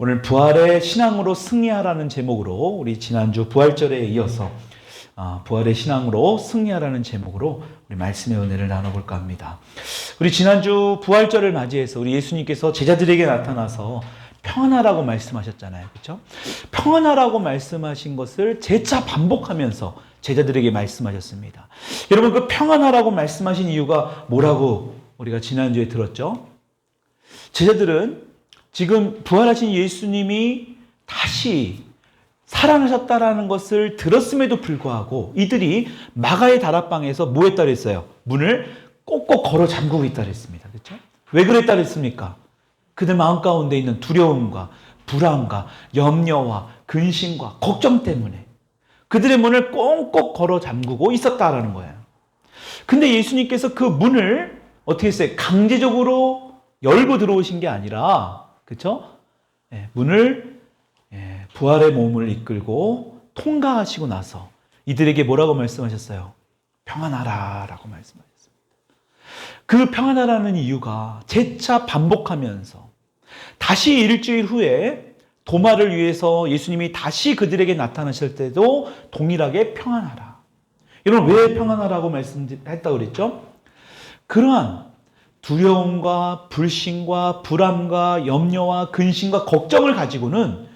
오늘 부활의 신앙으로 승리하라는 제목으로 우리 지난주 부활절에 이어서 부활의 신앙으로 승리하라는 제목으로 우리 말씀의 은혜를 나눠볼까 합니다. 우리 지난주 부활절을 맞이해서 우리 예수님께서 제자들에게 나타나서 평안하라고 말씀하셨잖아요. 그렇죠? 평안하라고 말씀하신 것을 재차 반복하면서 제자들에게 말씀하셨습니다. 여러분, 그 평안하라고 말씀하신 이유가 뭐라고 우리가 지난주에 들었죠? 제자들은 지금 부활하신 예수님이 다시 살아나셨다라는 것을 들었음에도 불구하고 이들이 마가의 다락방에서 뭐 했다 그랬어요? 문을 꼭꼭 걸어 잠그고 있다 그랬습니다. 그렇죠? 왜 그랬다 그랬습니까? 그들 마음 가운데 있는 두려움과 불안과 염려와 근심과 걱정 때문에 그들의 문을 꼭꼭 걸어 잠그고 있었다라는 거예요. 근데 예수님께서 그 문을 어떻게 했어요? 강제적으로 열고 들어오신 게 아니라, 그렇죠? 문을 부활의 몸을 이끌고 통과하시고 나서 이들에게 뭐라고 말씀하셨어요? 평안하라라고 말씀하셨습니다. 그 평안하라는 이유가 재차 반복하면서 다시 일주일 후에 도마를 위해서 예수님이 다시 그들에게 나타나실 때도 동일하게 평안하라. 여러분, 왜 평안하라고 말씀했다고 그랬죠? 그러한 두려움과 불신과 불안과 염려와 근심과 걱정을 가지고는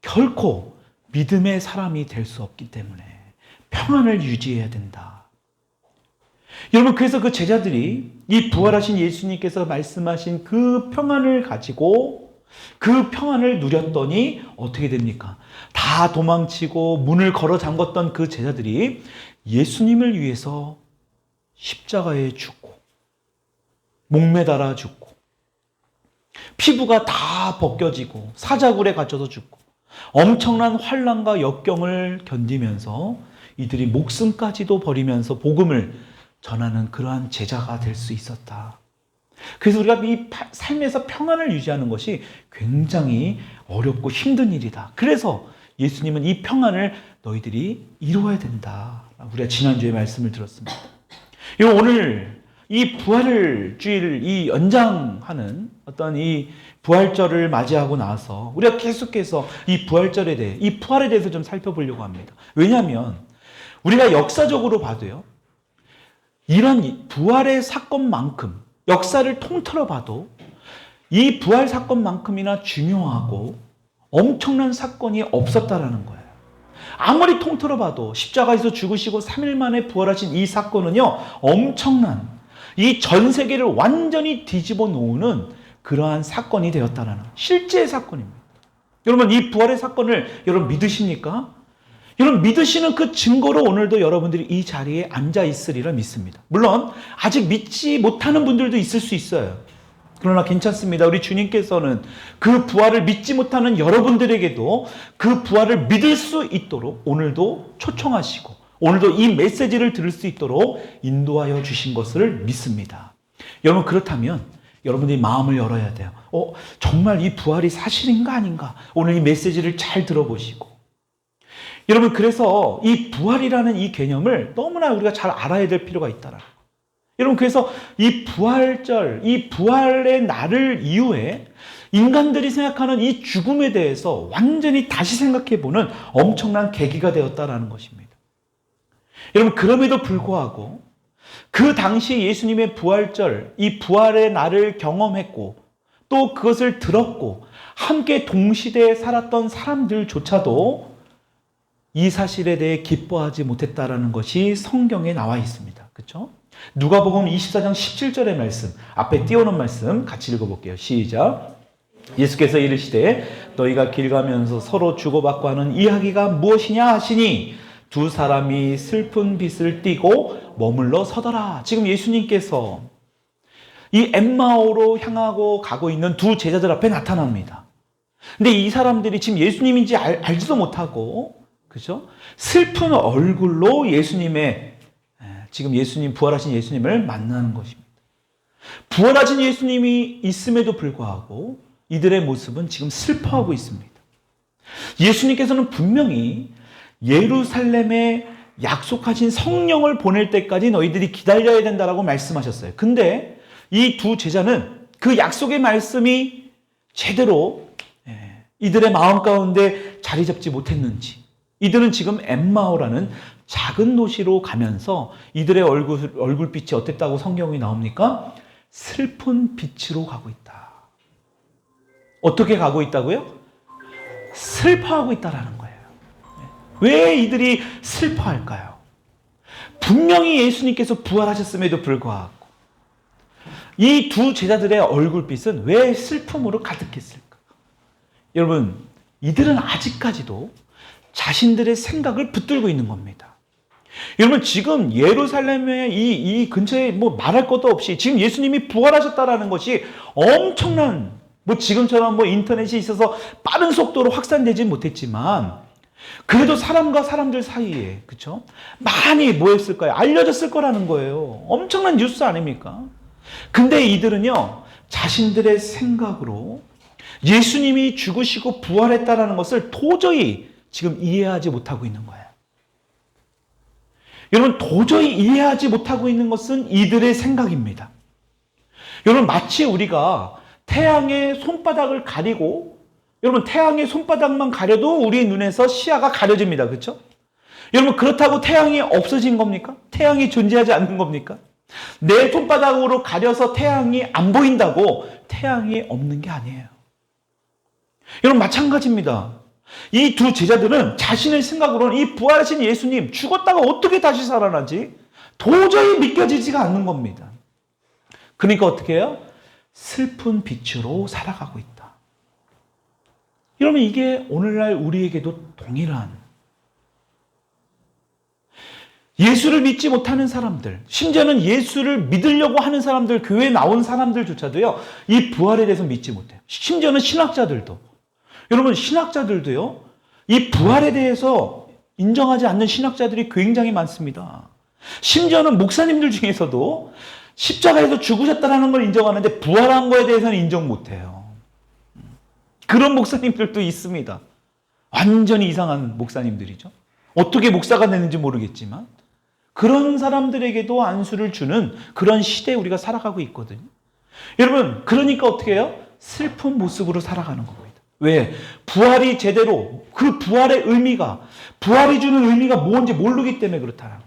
결코 믿음의 사람이 될 수 없기 때문에 평안을 유지해야 된다. 여러분, 그래서 그 제자들이 이 부활하신 예수님께서 말씀하신 그 평안을 가지고 그 평안을 누렸더니 어떻게 됩니까? 다 도망치고 문을 걸어 잠궜던 그 제자들이 예수님을 위해서 십자가에 죽고 목매달아 죽고 피부가 다 벗겨지고 사자굴에 갇혀서 죽고 엄청난 환난과 역경을 견디면서 이들이 목숨까지도 버리면서 복음을 전하는 그러한 제자가 될 수 있었다. 그래서 우리가 이 삶에서 평안을 유지하는 것이 굉장히 어렵고 힘든 일이다. 그래서 예수님은 이 평안을 너희들이 이루어야 된다. 우리가 지난주에 말씀을 들었습니다. 오늘 이 부활주의를 이 연장하는 어떤 이 부활절을 맞이하고 나서 우리가 계속해서 이 부활절에 대해, 이 부활에 대해서 좀 살펴보려고 합니다. 왜냐하면 우리가 역사적으로 봐도요, 이런 부활의 사건만큼, 역사를 통틀어 봐도 이 부활 사건만큼이나 중요하고 엄청난 사건이 없었다라는 거예요. 아무리 통틀어 봐도 십자가에서 죽으시고 3일 만에 부활하신 이 사건은요, 엄청난 이 전 세계를 완전히 뒤집어 놓는 그러한 사건이 되었다는 실제 사건입니다. 여러분, 이 부활의 사건을 여러분 믿으십니까? 여러분, 믿으시는 그 증거로 오늘도 여러분들이 이 자리에 앉아 있으리라 믿습니다. 물론 아직 믿지 못하는 분들도 있을 수 있어요. 그러나 괜찮습니다. 우리 주님께서는 그 부활을 믿지 못하는 여러분들에게도 그 부활을 믿을 수 있도록 오늘도 초청하시고 오늘도 이 메시지를 들을 수 있도록 인도하여 주신 것을 믿습니다. 여러분, 그렇다면 여러분들이 마음을 열어야 돼요. 정말 이 부활이 사실인가 아닌가? 오늘 이 메시지를 잘 들어보시고. 여러분, 그래서 이 부활이라는 이 개념을 너무나 우리가 잘 알아야 될 필요가 있다라. 여러분, 그래서 이 부활절, 이 부활의 날을 이후에 인간들이 생각하는 이 죽음에 대해서 완전히 다시 생각해보는 엄청난 계기가 되었다라는 것입니다. 여러분, 그럼에도 불구하고 그 당시 예수님의 부활절, 이 부활의 날을 경험했고 또 그것을 들었고 함께 동시대에 살았던 사람들조차도 이 사실에 대해 기뻐하지 못했다라는 것이 성경에 나와 있습니다. 그렇죠? 누가복음 24장 17절의 말씀, 앞에 띄워놓은 말씀 같이 읽어볼게요. 시작. 예수께서 이르시되 너희가 길 가면서 서로 주고받고 하는 이야기가 무엇이냐 하시니 두 사람이 슬픈 빛을 띠고 머물러 서더라. 지금 예수님께서 이 엠마오로 향하고 가고 있는 두 제자들 앞에 나타납니다. 근데 이 사람들이 지금 예수님인지 알지도 못하고, 그죠? 슬픈 얼굴로 지금 예수님, 부활하신 예수님을 만나는 것입니다. 부활하신 예수님이 있음에도 불구하고 이들의 모습은 지금 슬퍼하고 있습니다. 예수님께서는 분명히 예루살렘에 약속하신 성령을 보낼 때까지 너희들이 기다려야 된다라고 말씀하셨어요. 근데 이 두 제자는 그 약속의 말씀이 제대로 이들의 마음 가운데 자리 잡지 못했는지 이들은 지금 엠마오라는 작은 도시로 가면서 이들의 얼굴빛이 어땠다고 성경이 나옵니까? 슬픈 빛으로 가고 있다. 어떻게 가고 있다고요? 슬퍼하고 있다라는 거예요. 왜 이들이 슬퍼할까요? 분명히 예수님께서 부활하셨음에도 불구하고 이 두 제자들의 얼굴빛은 왜 슬픔으로 가득했을까? 여러분, 이들은 아직까지도 자신들의 생각을 붙들고 있는 겁니다. 여러분, 지금 예루살렘의 이 근처에 뭐 말할 것도 없이 지금 예수님이 부활하셨다라는 것이 엄청난, 뭐 지금처럼 뭐 인터넷이 있어서 빠른 속도로 확산되진 못했지만 그래도 사람과 사람들 사이에, 그쵸? 많이 뭐 했을까요? 알려졌을 거라는 거예요. 엄청난 뉴스 아닙니까? 근데 이들은요, 자신들의 생각으로 예수님이 죽으시고 부활했다라는 것을 도저히 지금 이해하지 못하고 있는 거예요. 여러분, 도저히 이해하지 못하고 있는 것은 이들의 생각입니다. 여러분, 마치 우리가 태양의 손바닥을 가리고, 여러분, 태양의 손바닥만 가려도 우리 눈에서 시야가 가려집니다. 그렇죠? 여러분, 그렇다고 태양이 없어진 겁니까? 태양이 존재하지 않는 겁니까? 내 손바닥으로 가려서 태양이 안 보인다고 태양이 없는 게 아니에요. 여러분, 마찬가지입니다. 이 두 제자들은 자신의 생각으로는 이 부활하신 예수님 죽었다가 어떻게 다시 살아나지? 도저히 믿겨지지가 않는 겁니다. 그러니까 어떻게 해요? 슬픈 빛으로 살아가고 있다. 여러분, 이게 오늘날 우리에게도 동일한, 예수를 믿지 못하는 사람들, 심지어는 예수를 믿으려고 하는 사람들, 교회에 나온 사람들조차도요, 이 부활에 대해서 믿지 못해요. 심지어는 신학자들도. 여러분, 신학자들도요, 이 부활에 대해서 인정하지 않는 신학자들이 굉장히 많습니다. 심지어는 목사님들 중에서도 십자가에서 죽으셨다는 걸 인정하는데 부활한 거에 대해서는 인정 못해요. 그런 목사님들도 있습니다. 완전히 이상한 목사님들이죠. 어떻게 목사가 되는지 모르겠지만 그런 사람들에게도 안수를 주는 그런 시대에 우리가 살아가고 있거든요. 여러분, 그러니까 어떻게 해요? 슬픈 모습으로 살아가는 겁니다. 왜? 부활이 제대로, 그 부활의 의미가, 부활이 주는 의미가 뭔지 모르기 때문에 그렇다는 거.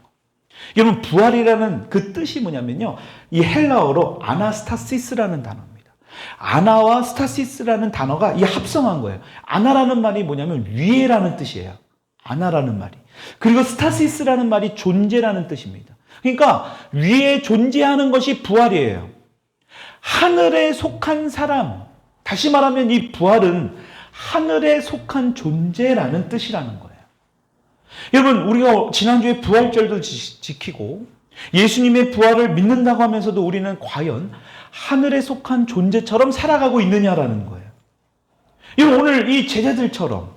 여러분, 부활이라는 그 뜻이 뭐냐면요, 이 헬라어로 아나스타시스라는 단어입니다. 아나와 스타시스라는 단어가 이 합성한 거예요. 아나라는 말이 뭐냐면 위에라는 뜻이에요. 아나라는 말이. 그리고 스타시스라는 말이 존재라는 뜻입니다. 그러니까 위에 존재하는 것이 부활이에요. 하늘에 속한 사람, 다시 말하면 이 부활은 하늘에 속한 존재라는 뜻이라는 거예요. 여러분, 우리가 지난주에 부활절도 지키고 예수님의 부활을 믿는다고 하면서도 우리는 과연 하늘에 속한 존재처럼 살아가고 있느냐라는 거예요. 여러분, 오늘 이 제자들처럼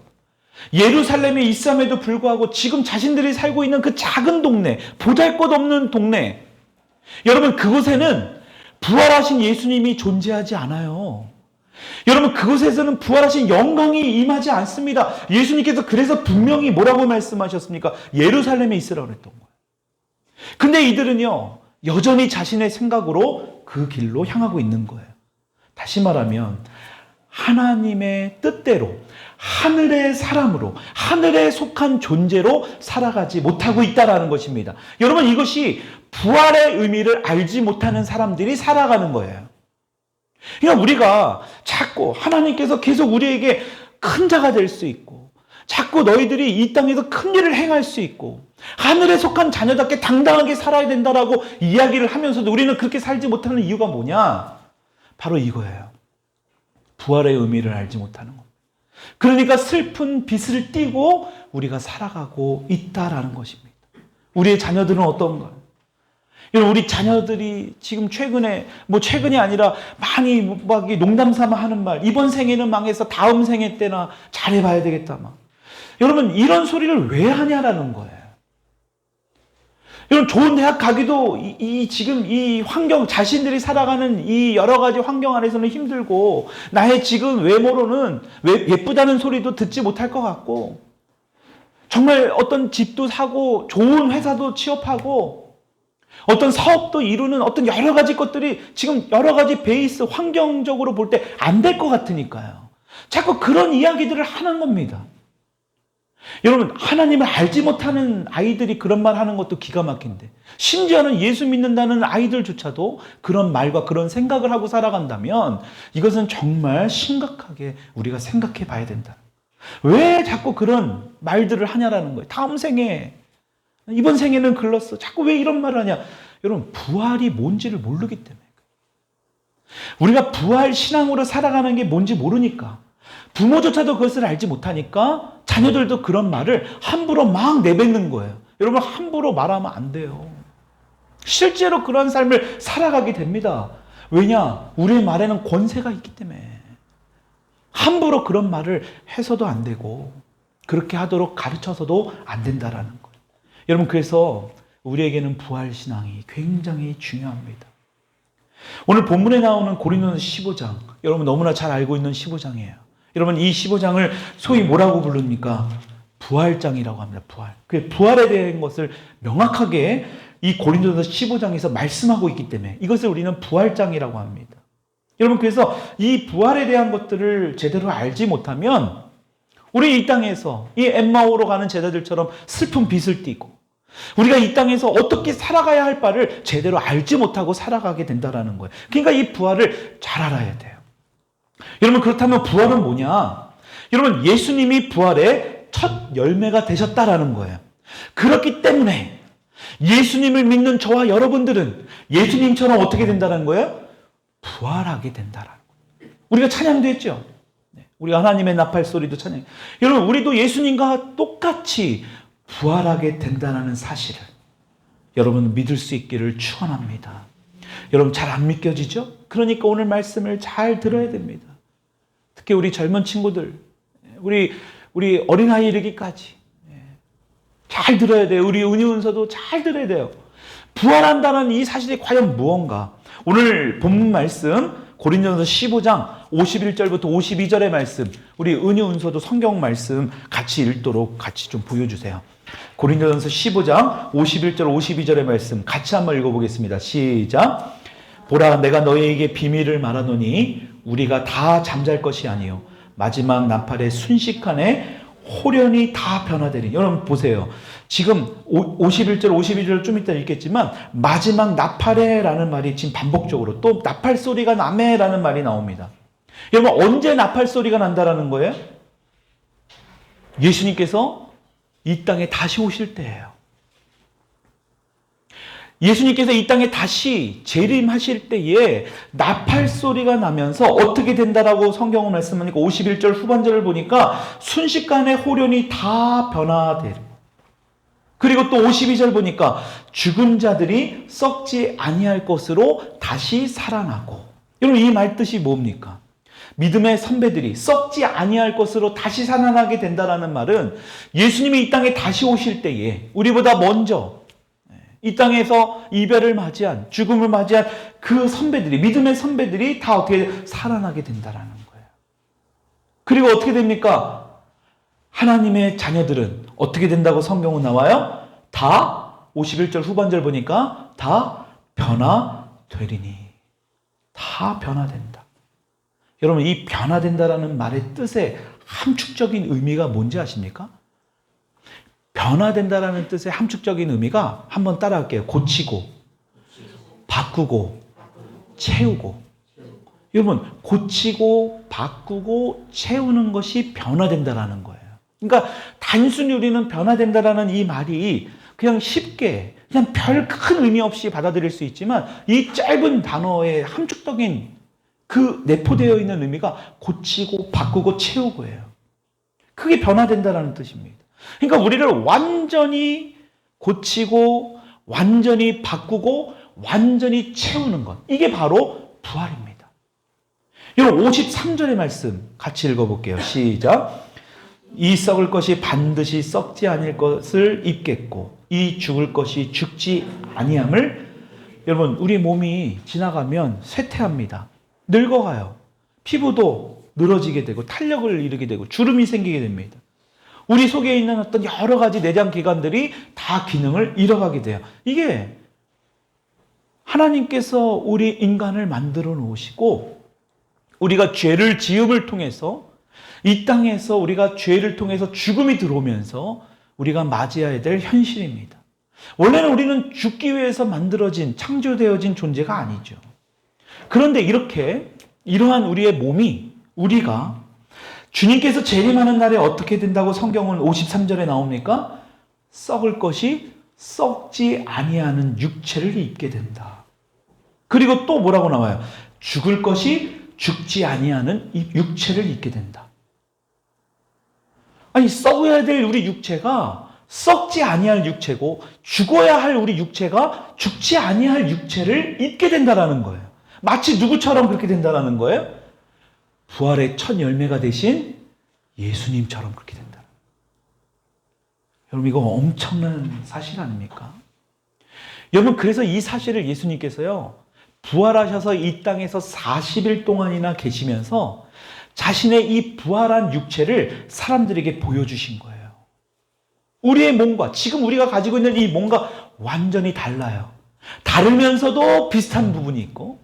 예루살렘에 있음에도 불구하고 지금 자신들이 살고 있는 그 작은 동네, 보잘것없는 동네, 여러분, 그곳에는 부활하신 예수님이 존재하지 않아요. 여러분, 그곳에서는 부활하신 영광이 임하지 않습니다. 예수님께서 그래서 분명히 뭐라고 말씀하셨습니까? 예루살렘에 있으라고 그랬던 거예요. 근데 이들은요, 여전히 자신의 생각으로 그 길로 향하고 있는 거예요. 다시 말하면 하나님의 뜻대로, 하늘의 사람으로, 하늘에 속한 존재로 살아가지 못하고 있다는 것입니다. 여러분, 이것이 부활의 의미를 알지 못하는 사람들이 살아가는 거예요. 그러니까 우리가 자꾸 하나님께서 계속 우리에게 큰 자가 될 수 있고, 자꾸 너희들이 이 땅에서 큰 일을 행할 수 있고, 하늘에 속한 자녀답게 당당하게 살아야 된다라고 이야기를 하면서도 우리는 그렇게 살지 못하는 이유가 뭐냐? 바로 이거예요. 부활의 의미를 알지 못하는 것. 그러니까 슬픈 빛을 띠고 우리가 살아가고 있다라는 것입니다. 우리의 자녀들은 어떤가요? 여러분, 우리 자녀들이 지금 최근이 아니라 많이 막 농담 삼아 하는 말, 이번 생에는 망해서 다음 생에 때나 잘해봐야 되겠다, 막. 여러분, 이런 소리를 왜 하냐라는 거예요. 여러분, 좋은 대학 가기도 지금 이 환경, 자신들이 살아가는 이 여러 가지 환경 안에서는 힘들고, 나의 지금 외모로는 예쁘다는 소리도 듣지 못할 것 같고, 정말 어떤 집도 사고, 좋은 회사도 취업하고, 어떤 사업도 이루는 어떤 여러 가지 것들이 지금 여러 가지 베이스, 환경적으로 볼 때 안 될 것 같으니까요. 자꾸 그런 이야기들을 하는 겁니다. 여러분, 하나님을 알지 못하는 아이들이 그런 말 하는 것도 기가 막힌데, 심지어는 예수 믿는다는 아이들조차도 그런 말과 그런 생각을 하고 살아간다면 이것은 정말 심각하게 우리가 생각해 봐야 된다. 왜 자꾸 그런 말들을 하냐라는 거예요. 다음 생에, 이번 생에는 글렀어. 자꾸 왜 이런 말을 하냐. 여러분, 부활이 뭔지를 모르기 때문에. 우리가 부활 신앙으로 살아가는 게 뭔지 모르니까, 부모조차도 그것을 알지 못하니까 자녀들도 그런 말을 함부로 막 내뱉는 거예요. 여러분, 함부로 말하면 안 돼요. 실제로 그런 삶을 살아가게 됩니다. 왜냐? 우리의 말에는 권세가 있기 때문에. 함부로 그런 말을 해서도 안 되고 그렇게 하도록 가르쳐서도 안 된다라는 거예요. 여러분, 그래서 우리에게는 부활 신앙이 굉장히 중요합니다. 오늘 본문에 나오는 고린도서 15장, 여러분 너무나 잘 알고 있는 15장이에요. 여러분, 이 15장을 소위 뭐라고 부릅니까? 부활장이라고 합니다. 부활. 그 부활에 대한 것을 명확하게 이 고린도서 15장에서 말씀하고 있기 때문에 이것을 우리는 부활장이라고 합니다. 여러분, 그래서 이 부활에 대한 것들을 제대로 알지 못하면 우리 이 땅에서 이 엠마오로 가는 제자들처럼 슬픈 빛을 띠고 우리가 이 땅에서 어떻게 살아가야 할 바를 제대로 알지 못하고 살아가게 된다는 거예요. 그러니까 이 부활을 잘 알아야 돼요. 여러분, 그렇다면 부활은 뭐냐? 여러분, 예수님이 부활의 첫 열매가 되셨다라는 거예요. 그렇기 때문에 예수님을 믿는 저와 여러분들은 예수님처럼 어떻게 된다는 거예요? 부활하게 된다라는 거예요. 우리가 찬양도 했죠. 우리가 하나님의 나팔 소리도 찬양. 여러분, 우리도 예수님과 똑같이 부활하게 된다는 사실을 여러분 믿을 수 있기를 축원합니다. 여러분, 잘 안 믿겨지죠? 그러니까 오늘 말씀을 잘 들어야 됩니다. 특히 우리 젊은 친구들, 우리 어린아이 이르기까지 잘 들어야 돼요. 우리 은유은서도 잘 들어야 돼요. 부활한다는 이 사실이 과연 무언가? 오늘 본문 말씀 고린도서 15장 51절부터 52절의 말씀, 우리 은유은서도 성경 말씀 같이 읽도록 같이 좀 보여주세요. 고린도서 15장 51절 52절의 말씀 같이 한번 읽어보겠습니다. 시작. 보라, 내가 너희에게 비밀을 말하노니 우리가 다 잠잘 것이 아니요 마지막 나팔의 순식간에 호련히 다 변화되리니. 여러분 보세요. 지금 51절 52절 좀 이따 읽겠지만 마지막 나팔에라는 말이 지금 반복적으로, 또 나팔 소리가 나매라는 말이 나옵니다. 여러분, 언제 나팔 소리가 난다라는 거예요? 예수님께서 이 땅에 다시 오실 때예요. 예수님께서 이 땅에 다시 재림하실 때에 나팔 소리가 나면서 어떻게 된다라고 성경은 말씀하니까 51절 후반절을 보니까 순식간에 호련히 다 변화되리. 그리고 또 52절 보니까 죽은 자들이 썩지 아니할 것으로 다시 살아나고. 여러분, 이 말 뜻이 뭡니까? 믿음의 선배들이 썩지 아니할 것으로 다시 살아나게 된다라는 말은 예수님이 이 땅에 다시 오실 때에 우리보다 먼저 이 땅에서 이별을 맞이한, 죽음을 맞이한 그 선배들이, 믿음의 선배들이 다 어떻게 살아나게 된다라는 거예요. 그리고 어떻게 됩니까? 하나님의 자녀들은 어떻게 된다고 성경은 나와요? 다 51절 후반절 보니까 다 변화되리니. 다 변화된다. 여러분, 이 변화된다라는 말의 뜻의 함축적인 의미가 뭔지 아십니까? 변화된다라는 뜻의 함축적인 의미가, 한번 따라할게요. 고치고, 바꾸고, 채우고. 여러분, 고치고, 바꾸고, 채우는 것이 변화된다라는 거예요. 그러니까 단순히 우리는 변화된다라는 이 말이 그냥 쉽게, 그냥 별 큰 의미 없이 받아들일 수 있지만 이 짧은 단어의 함축적인 그 내포되어 있는 의미가 고치고, 바꾸고, 채우고예요. 그게 변화된다라는 뜻입니다. 그러니까 우리를 완전히 고치고 완전히 바꾸고 완전히 채우는 것, 이게 바로 부활입니다. 여러분, 53절의 말씀 같이 읽어볼게요. 시작. 이 썩을 것이 반드시 썩지 아닐 것을 입겠고 이 죽을 것이 죽지 아니함을. 여러분, 우리 몸이 지나가면 쇠퇴합니다. 늙어가요. 피부도 늘어지게 되고 탄력을 잃게 되고 주름이 생기게 됩니다. 우리 속에 있는 어떤 여러 가지 내장 기관들이 다 기능을 잃어가게 돼요. 이게 하나님께서 우리 인간을 만들어 놓으시고 우리가 죄를 지음을 통해서 이 땅에서 우리가 죄를 통해서 죽음이 들어오면서 우리가 맞이해야 될 현실입니다. 원래는 우리는 죽기 위해서 만들어진, 창조되어진 존재가 아니죠. 그런데 이러한 우리의 몸이, 우리가 주님께서 재림하는 날에 어떻게 된다고 성경은 53절에 나옵니까? 썩을 것이 썩지 아니하는 육체를 입게 된다. 그리고 또 뭐라고 나와요? 죽을 것이 죽지 아니하는 이 육체를 입게 된다. 아니, 썩어야 될 우리 육체가 썩지 아니할 육체고, 죽어야 할 우리 육체가 죽지 아니할 육체를 입게 된다라는 거예요. 마치 누구처럼 그렇게 된다라는 거예요? 부활의 첫 열매가 되신 예수님처럼 그렇게 된다. 여러분, 이거 엄청난 사실 아닙니까? 여러분, 그래서 이 사실을 예수님께서요, 부활하셔서 이 땅에서 40일 동안이나 계시면서 자신의 이 부활한 육체를 사람들에게 보여주신 거예요. 우리의 몸과 지금 우리가 가지고 있는 이 몸과 완전히 달라요. 다르면서도 비슷한 부분이 있고,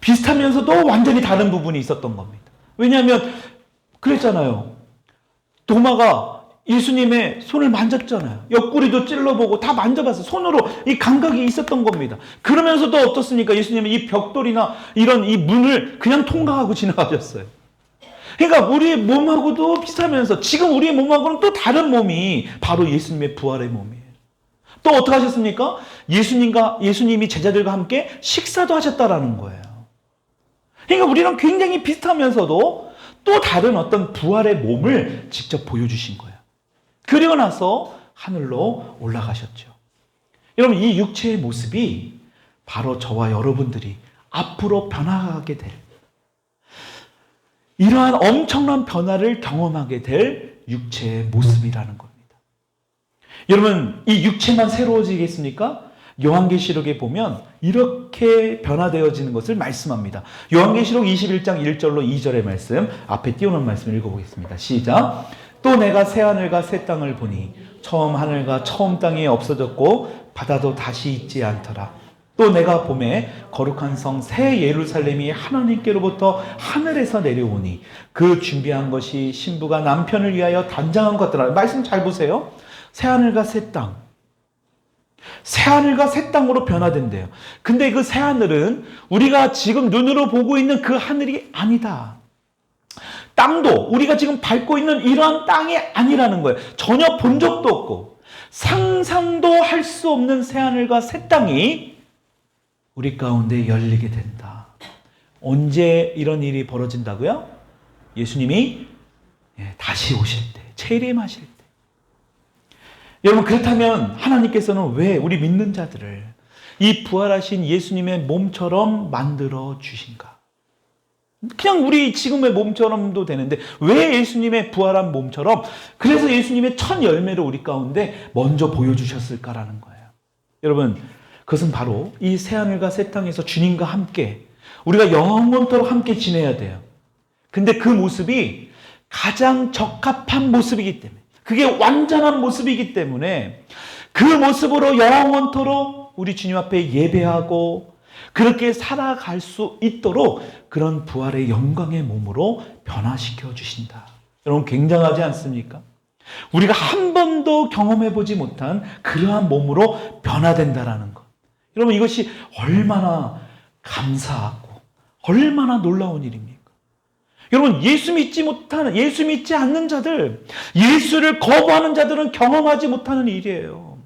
비슷하면서도 완전히 다른 부분이 있었던 겁니다. 왜냐하면 그랬잖아요. 도마가 예수님의 손을 만졌잖아요. 옆구리도 찔러보고 다 만져봤어요. 손으로 이 감각이 있었던 겁니다. 그러면서도 어떻습니까? 예수님은 이 벽돌이나 이런 이 문을 그냥 통과하고 지나가셨어요. 그러니까 우리의 몸하고도 비슷하면서 지금 우리의 몸하고는 또 다른 몸이 바로 예수님의 부활의 몸이에요. 또 어떻게 하셨습니까? 예수님이 제자들과 함께 식사도 하셨다라는 거예요. 그러니까 우리랑 굉장히 비슷하면서도 또 다른 어떤 부활의 몸을 직접 보여주신 거예요. 그리고 나서 하늘로 올라가셨죠. 여러분, 이 육체의 모습이 바로 저와 여러분들이 앞으로 변화하게 될, 이러한 엄청난 변화를 경험하게 될 육체의 모습이라는 겁니다. 여러분, 이 육체만 새로워지겠습니까? 요한계시록에 보면 이렇게 변화되어지는 것을 말씀합니다. 요한계시록 21장 1절로 2절의 말씀, 앞에 띄워놓은 말씀을 읽어보겠습니다. 시작. 또 내가 새 하늘과 새 땅을 보니 처음 하늘과 처음 땅이 없어졌고 바다도 다시 있지 않더라. 또 내가 보매 거룩한 성 새 예루살렘이 하나님께로부터 하늘에서 내려오니 그 준비한 것이 신부가 남편을 위하여 단장한 것들아. 말씀 잘 보세요. 새 하늘과 새 땅. 새 하늘과 새 땅으로 변화된대요. 근데 그 새 하늘은 우리가 지금 눈으로 보고 있는 그 하늘이 아니다. 땅도 우리가 지금 밟고 있는 이러한 땅이 아니라는 거예요. 전혀 본 적도 없고 상상도 할 수 없는 새 하늘과 새 땅이 우리 가운데 열리게 된다. 언제 이런 일이 벌어진다고요? 예수님이 다시 오실 때, 재림하실 때. 여러분, 그렇다면 하나님께서는 왜 우리 믿는 자들을 이 부활하신 예수님의 몸처럼 만들어 주신가? 그냥 우리 지금의 몸처럼도 되는데 왜 예수님의 부활한 몸처럼, 그래서 예수님의 첫 열매를 우리 가운데 먼저 보여주셨을까라는 거예요. 여러분, 그것은 바로 이 새하늘과 새 땅에서 주님과 함께 우리가 영원토록 함께 지내야 돼요. 근데 그 모습이 가장 적합한 모습이기 때문에, 그게 완전한 모습이기 때문에 그 모습으로 영원토록 우리 주님 앞에 예배하고 그렇게 살아갈 수 있도록 그런 부활의 영광의 몸으로 변화시켜 주신다. 여러분, 굉장하지 않습니까? 우리가 한 번도 경험해보지 못한 그러한 몸으로 변화된다라는 것. 여러분, 이것이 얼마나 감사하고 얼마나 놀라운 일입니까? 여러분, 예수 믿지 않는 자들, 예수를 거부하는 자들은 경험하지 못하는 일이에요.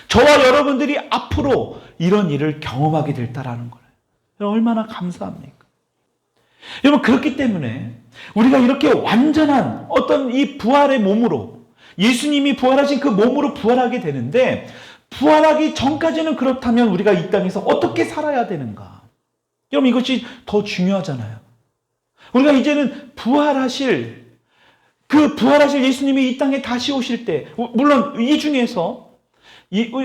저와 여러분들이 앞으로 이런 일을 경험하게 됐다라는 거예요. 여러분, 얼마나 감사합니까? 여러분, 그렇기 때문에 우리가 이렇게 완전한 어떤 이 부활의 몸으로, 예수님이 부활하신 그 몸으로 부활하게 되는데, 부활하기 전까지는 그렇다면 우리가 이 땅에서 어떻게 살아야 되는가? 여러분, 이것이 더 중요하잖아요. 우리가 이제는 부활하실 예수님이 이 땅에 다시 오실 때, 물론 이 중에서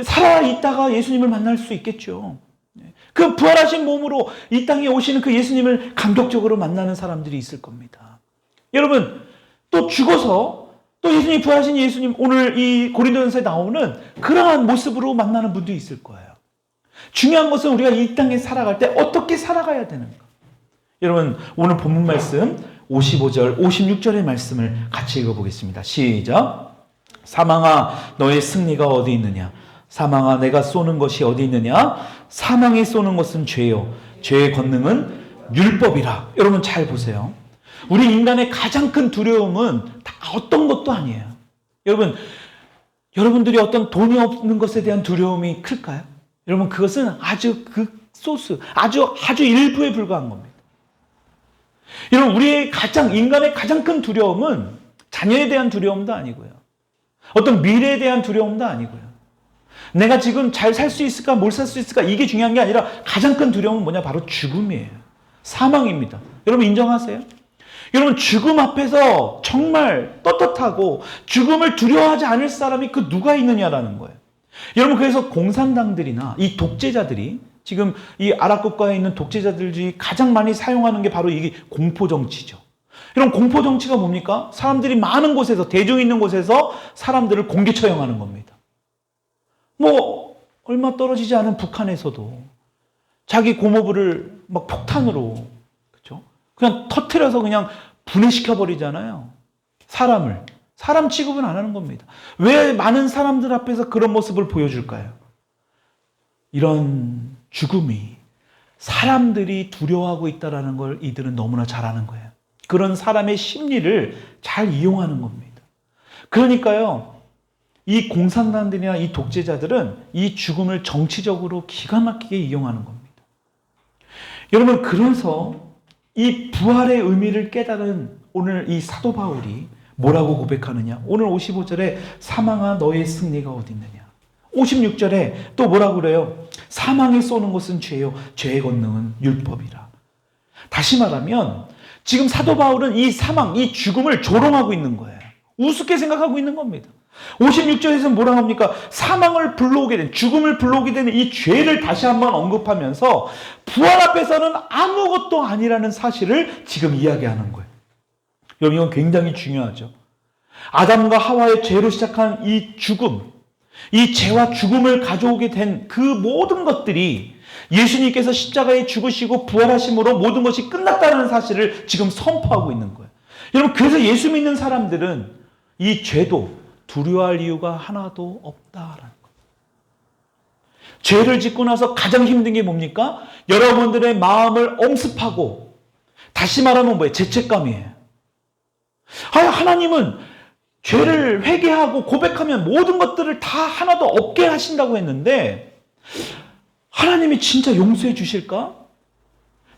살아있다가 예수님을 만날 수 있겠죠. 그 부활하신 몸으로 이 땅에 오시는 그 예수님을 감격적으로 만나는 사람들이 있을 겁니다. 여러분, 또 죽어서 또 예수님, 부활하신 예수님, 오늘 이 고린도전서에 나오는 그러한 모습으로 만나는 분도 있을 거예요. 중요한 것은 우리가 이 땅에 살아갈 때 어떻게 살아가야 되는가. 여러분, 오늘 본문 말씀 55절, 56절의 말씀을 같이 읽어보겠습니다. 시작. 사망아, 너의 승리가 어디 있느냐? 사망아, 내가 쏘는 것이 어디 있느냐? 사망이 쏘는 것은 죄요, 죄의 권능은 율법이라. 여러분 잘 보세요. 우리 인간의 가장 큰 두려움은 다 어떤 것도 아니에요. 여러분들이 어떤 돈이 없는 것에 대한 두려움이 클까요? 여러분, 그것은 아주 극소수, 아주 일부에 불과한 겁니다. 여러분, 인간의 가장 큰 두려움은 자녀에 대한 두려움도 아니고요, 어떤 미래에 대한 두려움도 아니고요, 내가 지금 잘 살 수 있을까, 못 살 수 있을까, 이게 중요한 게 아니라 가장 큰 두려움은 뭐냐? 바로 죽음이에요. 사망입니다. 여러분 인정하세요? 여러분, 죽음 앞에서 정말 떳떳하고 죽음을 두려워하지 않을 사람이 그 누가 있느냐라는 거예요. 여러분, 그래서 공산당들이나 이 독재자들이, 지금 이 아랍 국가에 있는 독재자들이 가장 많이 사용하는 게 바로 이게 공포정치죠. 이런 공포정치가 뭡니까? 사람들이 많은 곳에서, 대중 있는 곳에서 사람들을 공개 처형하는 겁니다. 얼마 떨어지지 않은 북한에서도 자기 고모부를 막 폭탄으로, 그렇죠? 그냥 터트려서 그냥 분해시켜 버리잖아요. 사람 취급은 안 하는 겁니다. 왜 많은 사람들 앞에서 그런 모습을 보여줄까요? 이런 죽음이 사람들이 두려워하고 있다는 걸 이들은 너무나 잘 아는 거예요. 그런 사람의 심리를 잘 이용하는 겁니다. 그러니까요, 이 공산당들이나 이 독재자들은 이 죽음을 정치적으로 기가 막히게 이용하는 겁니다. 여러분, 그래서 이 부활의 의미를 깨달은 오늘 이 사도 바울이 뭐라고 고백하느냐? 오늘 55절에 사망아, 너의 승리가 어디 있느냐? 56절에 또 뭐라고 그래요? 사망이 쏘는 것은 죄요, 죄의 권능은 율법이라. 다시 말하면 지금 사도 바울은 이 사망, 이 죽음을 조롱하고 있는 거예요. 우습게 생각하고 있는 겁니다. 56절에서는 뭐라고 합니까? 사망을 불러오게 된, 죽음을 불러오게 되는 이 죄를 다시 한번 언급하면서 부활 앞에서는 아무것도 아니라는 사실을 지금 이야기하는 거예요. 여러분, 이건 굉장히 중요하죠. 아담과 하와의 죄로 시작한 이 죽음, 이 죄와 죽음을 가져오게 된 그 모든 것들이 예수님께서 십자가에 죽으시고 부활하심으로 모든 것이 끝났다는 사실을 지금 선포하고 있는 거예요. 여러분, 그래서 예수 믿는 사람들은 이 죄도 두려워할 이유가 하나도 없다라는 거예요. 죄를 짓고 나서 가장 힘든 게 뭡니까? 여러분들의 마음을 엄습하고, 다시 말하면 뭐예요? 죄책감이에요. 하나님은 죄를 회개하고 고백하면 모든 것들을 다 하나도 없게 하신다고 했는데 하나님이 진짜 용서해 주실까?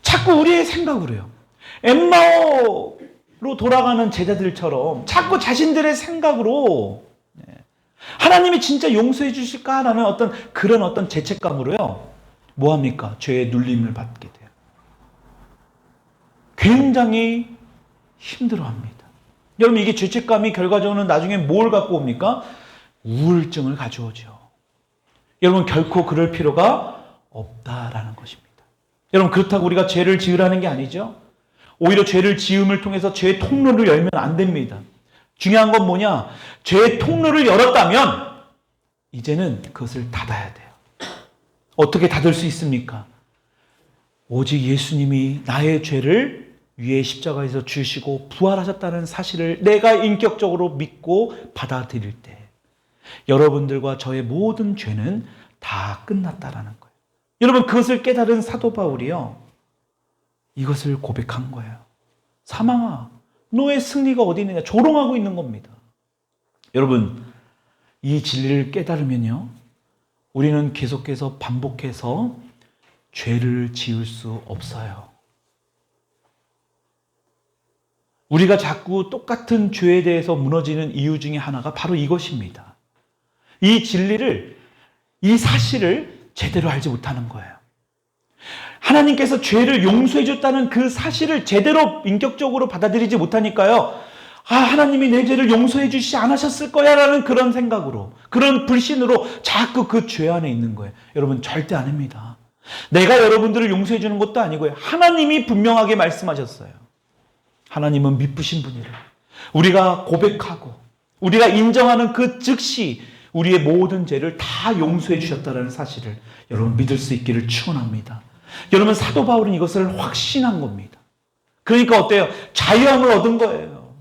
자꾸 우리의 생각으로 해요. 엠마오로 돌아가는 제자들처럼 자꾸 자신들의 생각으로 하나님이 진짜 용서해 주실까라는 그런 죄책감으로요, 뭐합니까? 죄의 눌림을 받게 돼요. 굉장히 힘들어합니다. 여러분, 이게 죄책감이 결과적으로는 나중에 뭘 갖고 옵니까? 우울증을 가져오죠. 여러분, 결코 그럴 필요가 없다라는 것입니다. 여러분, 그렇다고 우리가 죄를 지으라는 게 아니죠. 오히려 죄를 지음을 통해서 죄의 통로를 열면 안 됩니다. 중요한 건 뭐냐? 죄의 통로를 열었다면 이제는 그것을 닫아야 돼요. 어떻게 닫을 수 있습니까? 오직 예수님이 나의 죄를 위에 십자가에서 주시고 부활하셨다는 사실을 내가 인격적으로 믿고 받아들일 때 여러분들과 저의 모든 죄는 다 끝났다라는 거예요. 여러분, 그것을 깨달은 사도 바울이요, 이것을 고백한 거예요. 사망아, 너의 승리가 어디 있느냐? 조롱하고 있는 겁니다. 여러분, 이 진리를 깨달으면요, 우리는 계속해서 반복해서 죄를 지을 수 없어요. 우리가 자꾸 똑같은 죄에 대해서 무너지는 이유 중에 하나가 바로 이것입니다. 이 진리를, 이 사실을 제대로 알지 못하는 거예요. 하나님께서 죄를 용서해 줬다는 그 사실을 제대로 인격적으로 받아들이지 못하니까요, 하나님이 내 죄를 용서해 주시지 않으셨을 거야 라는 그런 생각으로, 그런 불신으로 자꾸 그 죄 안에 있는 거예요. 여러분, 절대 아닙니다. 내가 여러분들을 용서해 주는 것도 아니고요, 하나님이 분명하게 말씀하셨어요. 하나님은 미쁘신 분이라. 우리가 고백하고 우리가 인정하는 그 즉시 우리의 모든 죄를 다 용서해 주셨다는 사실을 여러분 믿을 수 있기를 축원합니다. 여러분, 사도 바울은 이것을 확신한 겁니다. 그러니까 어때요? 자유함을 얻은 거예요.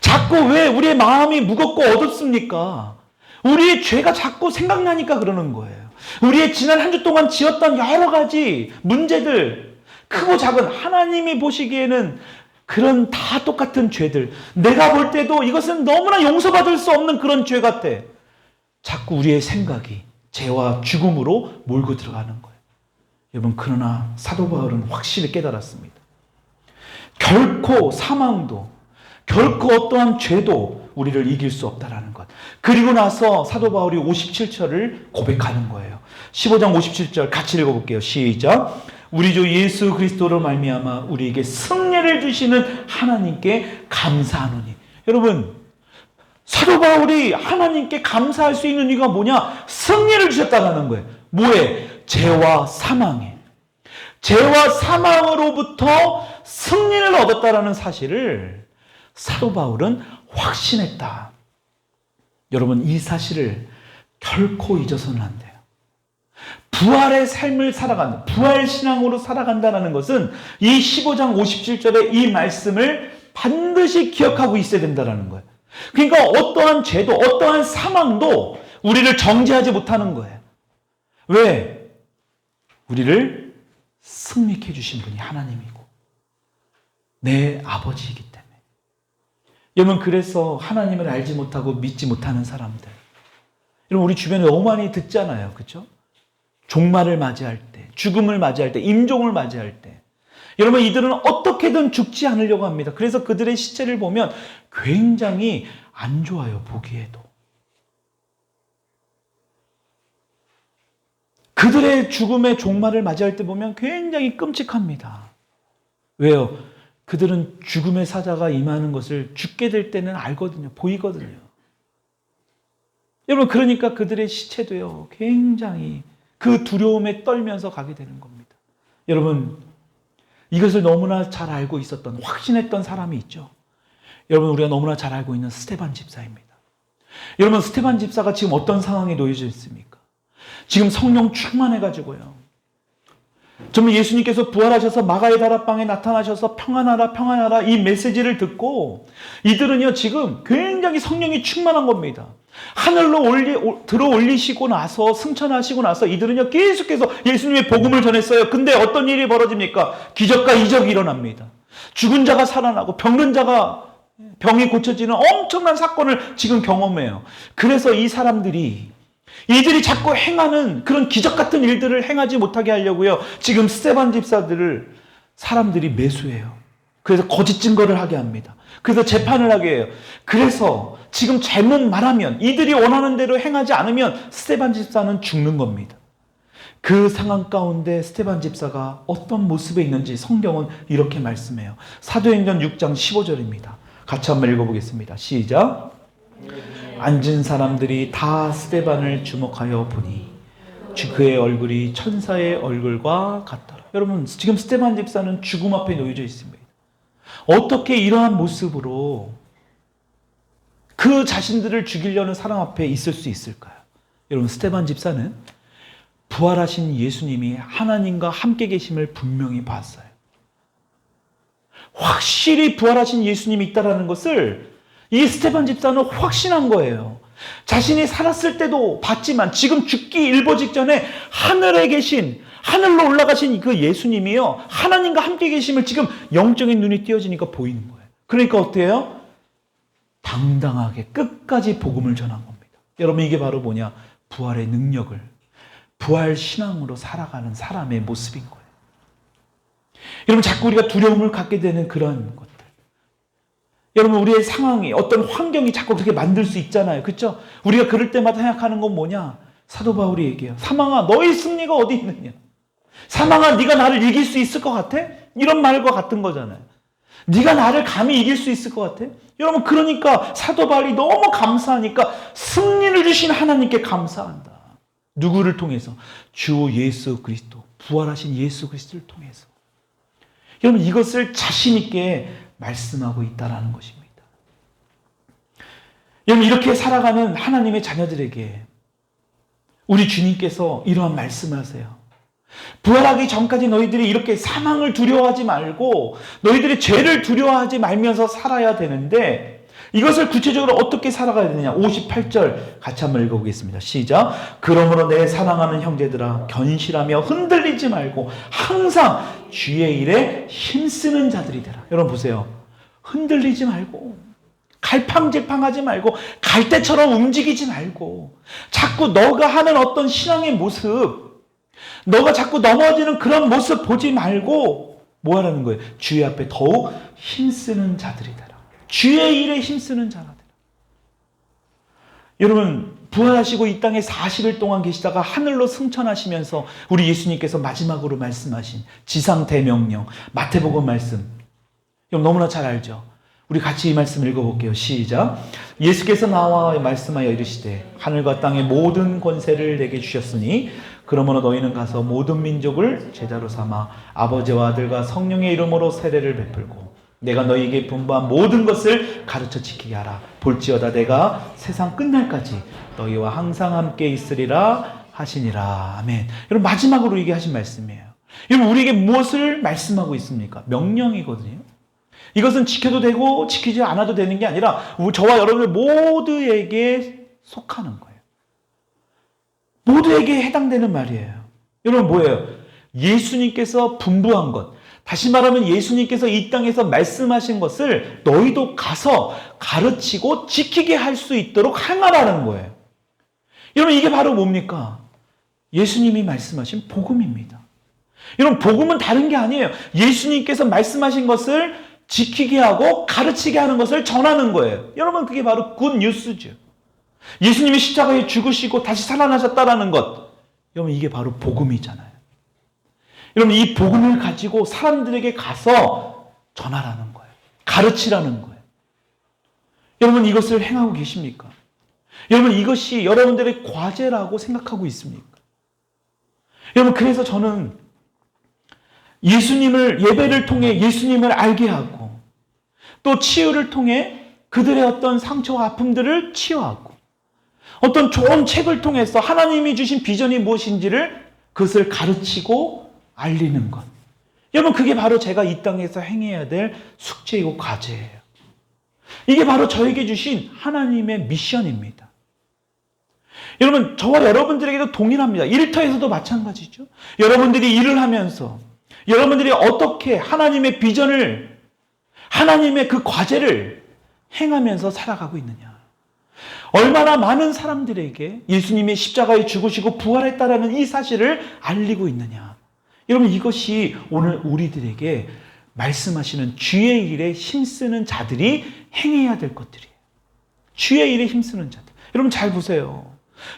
자꾸 왜 우리의 마음이 무겁고 어둡습니까? 우리의 죄가 자꾸 생각나니까 그러는 거예요. 우리의 지난 한 주 동안 지었던 여러 가지 문제들, 크고 작은, 하나님이 보시기에는 그런 다 똑같은 죄들, 내가 볼 때도 이것은 너무나 용서받을 수 없는 그런 죄 같아. 자꾸 우리의 생각이 죄와 죽음으로 몰고 들어가는 거예요. 여러분, 그러나 사도 바울은 확실히 깨달았습니다. 결코 사망도, 결코 어떠한 죄도 우리를 이길 수 없다라는 것. 그리고 나서 사도 바울이 57절을 고백하는 거예요. 15장 57절 같이 읽어볼게요. 시작. 우리 주 예수 그리스도로 말미암아 우리에게 승리를 주시는 하나님께 감사하노니. 여러분, 사도 바울이 하나님께 감사할 수 있는 이유가 뭐냐? 승리를 주셨다는 거예요. 뭐에? 죄와 사망에. 죄와 사망으로부터 승리를 얻었다라는 사실을 사도 바울은 확신했다. 여러분, 이 사실을 결코 잊어서는 안 돼요. 부활의 삶을 살아간다. 부활 신앙으로 살아간다는 것은 이 15장 57절의 이 말씀을 반드시 기억하고 있어야 된다는 거예요. 그러니까 어떠한 죄도 어떠한 사망도 우리를 정죄하지 못하는 거예요. 왜? 우리를 승리케 해주신 분이 하나님이고 내 아버지이기 때문에. 여러분, 그래서 하나님을 알지 못하고 믿지 못하는 사람들, 여러분, 우리 주변에 너무 많이 듣잖아요. 그렇죠? 종말을 맞이할 때, 죽음을 맞이할 때, 임종을 맞이할 때, 여러분, 이들은 어떻게든 죽지 않으려고 합니다. 그래서 그들의 시체를 보면 굉장히 안 좋아요, 보기에도. 그들의 죽음의 종말을 맞이할 때 보면 굉장히 끔찍합니다. 왜요? 그들은 죽음의 사자가 임하는 것을 죽게 될 때는 알거든요. 보이거든요. 여러분, 그러니까 그들의 시체도요, 굉장히 그 두려움에 떨면서 가게 되는 겁니다. 여러분, 이것을 너무나 잘 알고 있었던, 확신했던 사람이 있죠. 여러분, 우리가 너무나 잘 알고 있는 스데반 집사입니다. 여러분, 스데반 집사가 지금 어떤 상황에 놓여져 있습니까? 지금 성령 충만해가지고요. 정말 예수님께서 부활하셔서 마가의 다락방에 나타나셔서 평안하라 평안하라 이 메시지를 듣고 이들은요, 지금 굉장히 성령이 충만한 겁니다. 하늘로 들어 올리시고 나서, 승천하시고 나서 이들은요, 계속해서 예수님의 복음을 전했어요. 근데 어떤 일이 벌어집니까? 기적과 이적이 일어납니다. 죽은 자가 살아나고 병든 자가 병이 고쳐지는 엄청난 사건을 지금 경험해요. 그래서 이 사람들이, 이들이 자꾸 행하는 그런 기적 같은 일들을 행하지 못하게 하려고요, 지금 스데반 집사들을 사람들이 매수해요. 그래서 거짓 증거를 하게 합니다. 그래서 재판을 하게 해요. 그래서 지금 잘못 말하면, 이들이 원하는 대로 행하지 않으면 스데반 집사는 죽는 겁니다. 그 상황 가운데 스데반 집사가 어떤 모습에 있는지 성경은 이렇게 말씀해요. 사도행전 6장 15절입니다. 같이 한번 읽어보겠습니다. 시작. 앉은 사람들이 다 스데반을 주목하여 보니 그의 얼굴이 천사의 얼굴과 같더라. 여러분, 지금 스데반 집사는 죽음 앞에 놓여져 있습니다. 어떻게 이러한 모습으로 그 자신들을 죽이려는 사람 앞에 있을 수 있을까요? 여러분, 스데반 집사는 부활하신 예수님이 하나님과 함께 계심을 분명히 봤어요. 확실히 부활하신 예수님이 있다는 것을 이 스데반 집사는 확신한 거예요. 자신이 살았을 때도 봤지만 지금 죽기 일보 직전에 하늘에 계신, 하늘로 올라가신 그 예수님이요, 하나님과 함께 계심을 지금 영적인 눈이 띄어지니까 보이는 거예요. 그러니까 어때요? 당당하게 끝까지 복음을 전한 겁니다. 여러분, 이게 바로 뭐냐? 부활의 능력을, 부활 신앙으로 살아가는 사람의 모습인 거예요. 여러분, 자꾸 우리가 두려움을 갖게 되는 그런 것들, 여러분, 우리의 상황이, 어떤 환경이 자꾸 그렇게 만들 수 있잖아요. 그렇죠? 우리가 그럴 때마다 생각하는 건 뭐냐? 사도 바울이 얘기해요. 사망아, 너의 승리가 어디 있느냐? 사망아, 네가 나를 이길 수 있을 것 같아? 이런 말과 같은 거잖아요. 네가 나를 감히 이길 수 있을 것 같아? 여러분, 그러니까 사도 바울이 너무 감사하니까 승리를 주신 하나님께 감사한다. 누구를 통해서? 주 예수 그리스도, 부활하신 예수 그리스도를 통해서. 여러분, 이것을 자신 있게 말씀하고 있다는 것입니다. 여러분, 이렇게 살아가는 하나님의 자녀들에게 우리 주님께서 이러한 말씀을 하세요. 부활하기 전까지 너희들이 이렇게 사망을 두려워하지 말고 너희들이 죄를 두려워하지 말면서 살아야 되는데 이것을 구체적으로 어떻게 살아가야 되느냐. 58절 같이 한번 읽어보겠습니다. 시작. 그러므로 내 사랑하는 형제들아 견실하며 흔들리지 말고 항상 주의 일에 힘쓰는 자들이 되라. 여러분 보세요. 흔들리지 말고 갈팡질팡하지 말고 갈대처럼 움직이지 말고 자꾸 너가 하는 어떤 신앙의 모습, 너가 자꾸 넘어지는 그런 모습 보지 말고 뭐 하라는 거예요? 주의 앞에 더욱 힘쓰는 자들이 되라. 주의 일에 힘쓰는 자가 되라. 여러분 부활하시고 이 땅에 40일 동안 계시다가 하늘로 승천하시면서 우리 예수님께서 마지막으로 말씀하신 지상대명령 마태복음 말씀 여러분 너무나 잘 알죠? 우리 같이 이 말씀 읽어볼게요. 시작. 예수께서 나와 말씀하여 이르시되 하늘과 땅의 모든 권세를 내게 주셨으니 그러므로 너희는 가서 모든 민족을 제자로 삼아 아버지와 아들과 성령의 이름으로 세례를 베풀고 내가 너희에게 분부한 모든 것을 가르쳐 지키게 하라. 볼지어다 내가 세상 끝날까지 너희와 항상 함께 있으리라 하시니라. 아멘. 여러분 마지막으로 이게 하신 말씀이에요. 여러분 우리에게 무엇을 말씀하고 있습니까? 명령이거든요. 이것은 지켜도 되고 지키지 않아도 되는 게 아니라 저와 여러분들 모두에게 속하는 거예요. 모두에게 해당되는 말이에요. 여러분 뭐예요? 예수님께서 분부한 것, 다시 말하면 예수님께서 이 땅에서 말씀하신 것을 너희도 가서 가르치고 지키게 할 수 있도록 행하라는 거예요. 여러분 이게 바로 뭡니까? 예수님이 말씀하신 복음입니다. 여러분 복음은 다른 게 아니에요. 예수님께서 말씀하신 것을 지키게 하고 가르치게 하는 것을 전하는 거예요. 여러분 그게 바로 굿 뉴스죠. 예수님이 십자가에 죽으시고 다시 살아나셨다라는 것. 여러분 이게 바로 복음이잖아요. 여러분 이 복음을 가지고 사람들에게 가서 전하라는 거예요. 가르치라는 거예요. 여러분 이것을 행하고 계십니까? 여러분 이것이 여러분들의 과제라고 생각하고 있습니까? 여러분 그래서 저는 예수님을 예배를 통해 예수님을 알게 하고 또 치유를 통해 그들의 어떤 상처와 아픔들을 치유하고 어떤 좋은 책을 통해서 하나님이 주신 비전이 무엇인지를 그것을 가르치고 알리는 것. 여러분 그게 바로 제가 이 땅에서 행해야 될 숙제이고 과제예요. 이게 바로 저에게 주신 하나님의 미션입니다. 여러분 저와 여러분들에게도 동일합니다. 일터에서도 마찬가지죠. 여러분들이 일을 하면서 여러분들이 어떻게 하나님의 비전을 하나님의 그 과제를 행하면서 살아가고 있느냐. 얼마나 많은 사람들에게 예수님이 십자가에 죽으시고 부활했다라는 이 사실을 알리고 있느냐. 여러분 이것이 오늘 우리들에게 말씀하시는 주의 일에 힘쓰는 자들이 행해야 될 것들이에요. 주의 일에 힘쓰는 자들. 여러분 잘 보세요.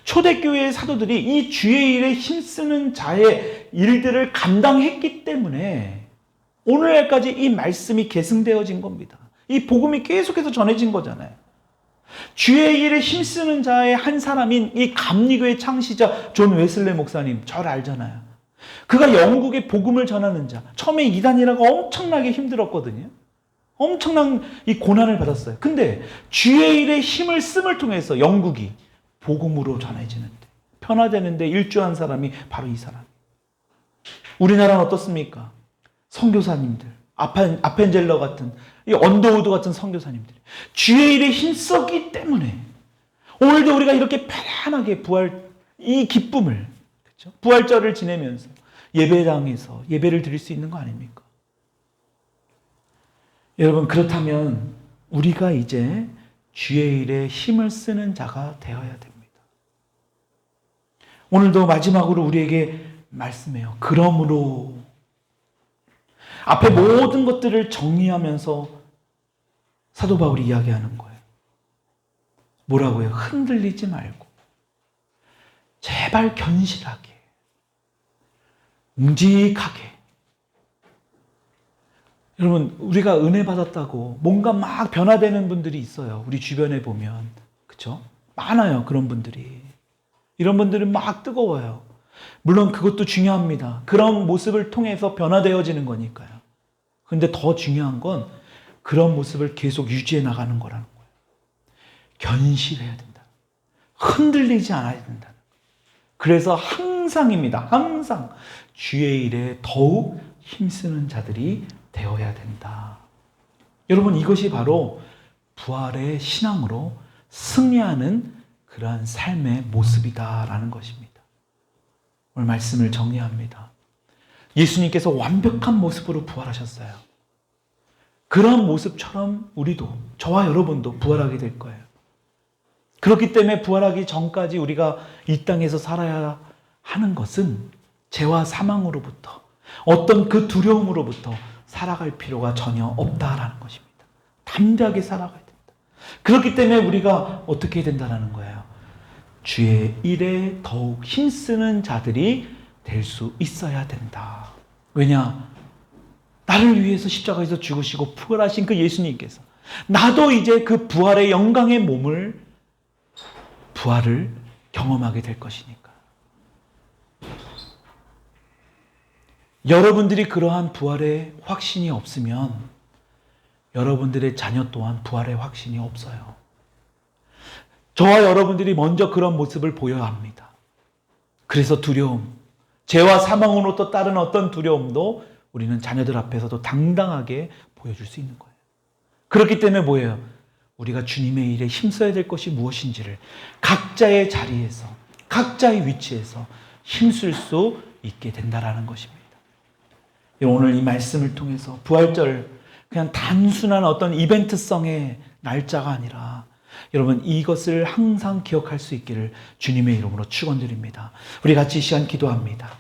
초대교회의 사도들이 이 주의 일에 힘쓰는 자의 일들을 감당했기 때문에 오늘날까지 이 말씀이 계승되어진 겁니다. 이 복음이 계속해서 전해진 거잖아요. 주의 일에 힘쓰는 자의 한 사람인 이 감리교의 창시자 존 웨슬레 목사님 잘 알잖아요. 그가 영국의 복음을 전하는 자. 처음에 이단이라고 엄청나게 힘들었거든요. 엄청난 이 고난을 받았어요. 근데 주의 일에 힘을 씀을 통해서 영국이 복음으로 전해지는데 변화되는데 일조한 사람이 바로 이 사람. 우리나라는 어떻습니까? 선교사님들, 아펜젤러 같은 이 언더우드 같은 선교사님들 주의 일에 힘쓰기 때문에 오늘도 우리가 이렇게 편안하게 이 기쁨을 그렇죠? 부활절을 지내면서 예배당에서 예배를 드릴 수 있는 거 아닙니까? 여러분 그렇다면 우리가 이제 주의 일에 힘을 쓰는 자가 되어야 됩니다. 오늘도 마지막으로 우리에게 말씀해요. 그러므로 앞에 모든 것들을 정리하면서 사도 바울이 이야기하는 거예요. 뭐라고요? 흔들리지 말고 제발 견실하게 묵직하게. 여러분 우리가 은혜 받았다고 뭔가 막 변화되는 분들이 있어요. 우리 주변에 보면 그렇죠? 많아요. 그런 분들이. 이런 분들은 막 뜨거워요. 물론 그것도 중요합니다. 그런 모습을 통해서 변화되어지는 거니까요. 그런데 더 중요한 건 그런 모습을 계속 유지해 나가는 거라는 거예요. 견실해야 된다. 흔들리지 않아야 된다. 그래서 항상 항상입니다. 항상 주의 일에 더욱 힘쓰는 자들이 되어야 된다. 여러분, 이것이 바로 부활의 신앙으로 승리하는 그러한 삶의 모습이다라는 것입니다. 오늘 말씀을 정리합니다. 예수님께서 완벽한 모습으로 부활하셨어요. 그런 모습처럼 우리도, 저와 여러분도 부활하게 될 거예요. 그렇기 때문에 부활하기 전까지 우리가 이 땅에서 살아야 하는 것은 죄와 사망으로부터, 어떤 그 두려움으로부터 살아갈 필요가 전혀 없다라는 것입니다. 담대하게 살아가야 된다. 그렇기 때문에 우리가 어떻게 해야 된다는 거예요? 주의 일에 더욱 힘쓰는 자들이 될 수 있어야 된다. 왜냐? 나를 위해서 십자가에서 죽으시고 부활하신 그 예수님께서 나도 이제 그 부활의 영광의 몸을, 부활을 경험하게 될 것이니까. 여러분들이 그러한 부활의 확신이 없으면 여러분들의 자녀 또한 부활의 확신이 없어요. 저와 여러분들이 먼저 그런 모습을 보여야 합니다. 그래서 두려움, 죄와 사망으로 또 다른 어떤 두려움도 우리는 자녀들 앞에서도 당당하게 보여줄 수 있는 거예요. 그렇기 때문에 뭐예요? 우리가 주님의 일에 힘써야 될 것이 무엇인지를 각자의 자리에서, 각자의 위치에서 힘쓸 수 있게 된다라는 것입니다. 오늘 이 말씀을 통해서 부활절, 그냥 단순한 어떤 이벤트성의 날짜가 아니라 여러분, 이것을 항상 기억할 수 있기를 주님의 이름으로 축원드립니다. 우리 같이 이 시간 기도합니다.